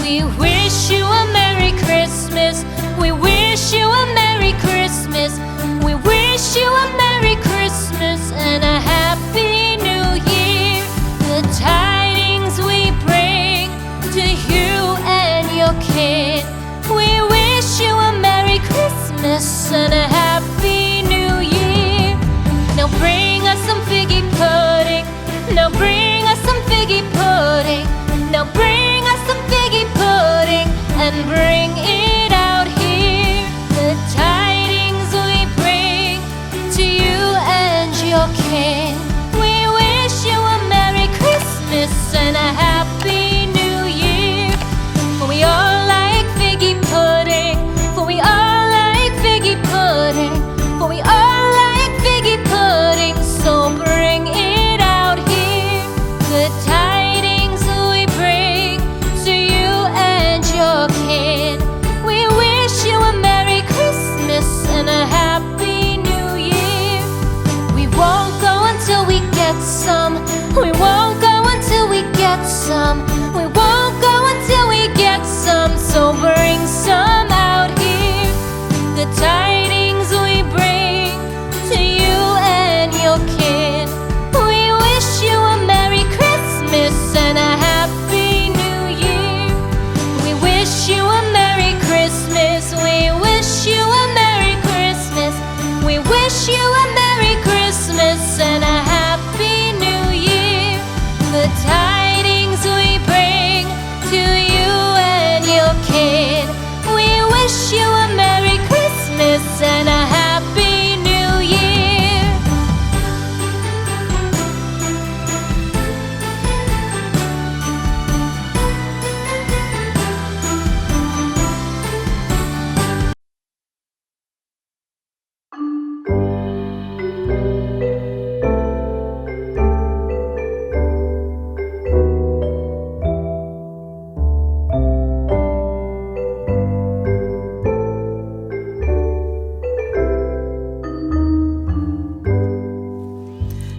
We wish you a Merry Christmas. We wish you a Merry Christmas. We wish you a Merry Christmas and a Happy New Year. The tidings we bring to you and your kid. We wish you a Merry Christmas and a Happy New Year. Now bring us some figgy pudding. Now bring us some figgy pudding. Now bring us some figgy pudding and bring it out here. The tidings we bring to you and your kin. We wish you a Merry Christmas and a Happy New Year. For we all like figgy pudding. For we all like figgy pudding. For we all like figgy pudding. So bring it out here. The tidings we bring to you and your kin. We wish you a Merry Christmas and a Happy New Year. We won't go until we get some. We won't go until we get some. We won't go until we get some. So bring some out here. The tidings we bring to you and your kin. We wish you a Merry Christmas and a Happy New Year. We wish you a Merry Christmas. We wish you a Merry Christmas. We wish you a Merry Christmas and a Happy New Year. The tidings we bring to you and your kid. We wish you a Merry Christmas and a Happy New Year.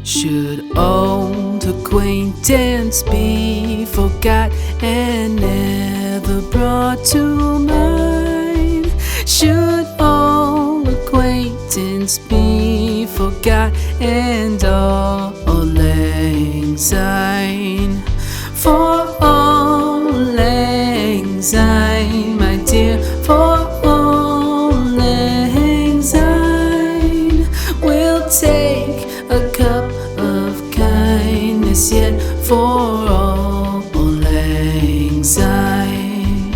Should old acquaintance be forgot and never brought to mind? Should old acquaintance be forgot and all lang syne? For all lang syne, my dear, for all lang syne, we'll take a cup of kindness yet for all lang syne.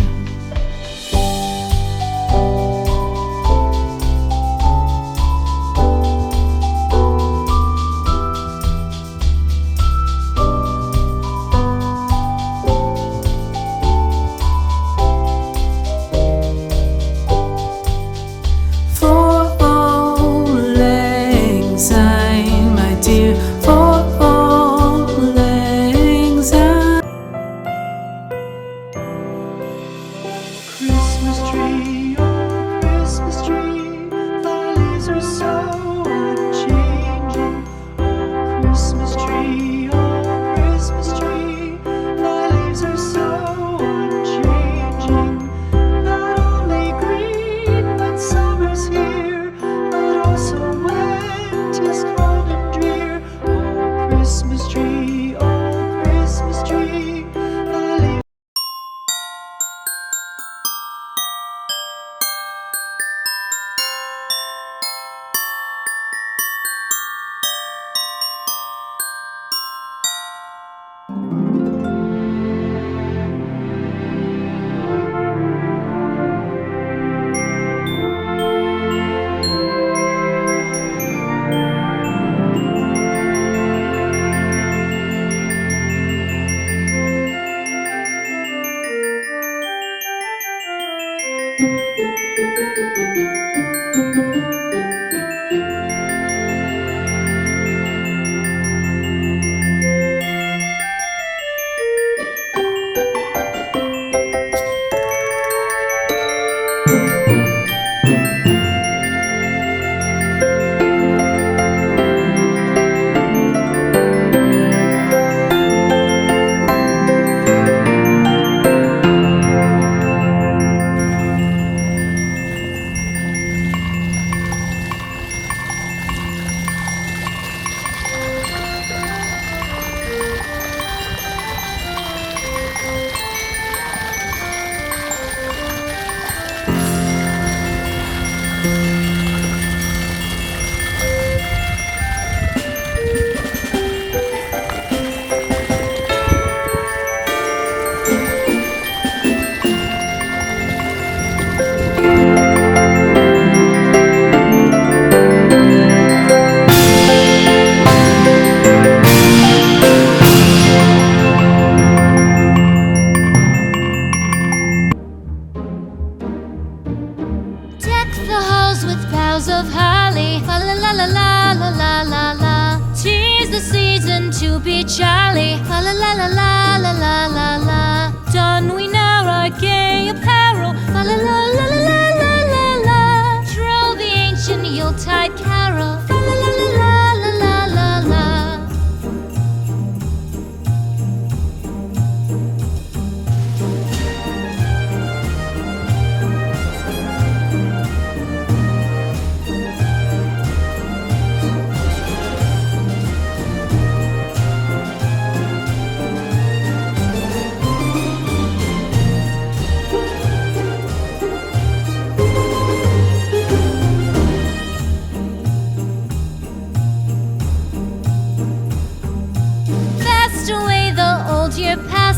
For all lang syne, my dear, for all lang syne.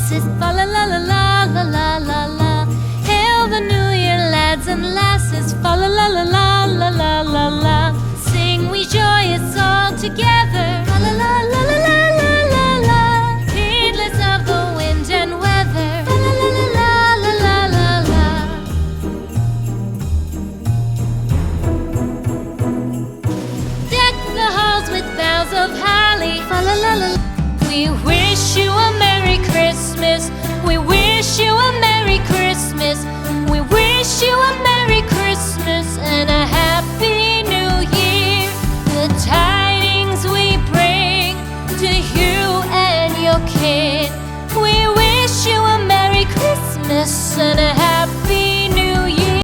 lasses, fa la la la la la la la la. Hail the new year, lads and lasses, fa la la la la la la la la. Sing we joyous all together, fa la la la la la la la la. Heedless of the wind and weather, fa la la la la la la la la. Deck the halls with boughs of holly, fa la la la. We wish you a Merry Christmas. We wish you a Merry Christmas. We wish you a Merry Christmas and a Happy New Year. The tidings we bring to you and your kin. We wish you a Merry Christmas and a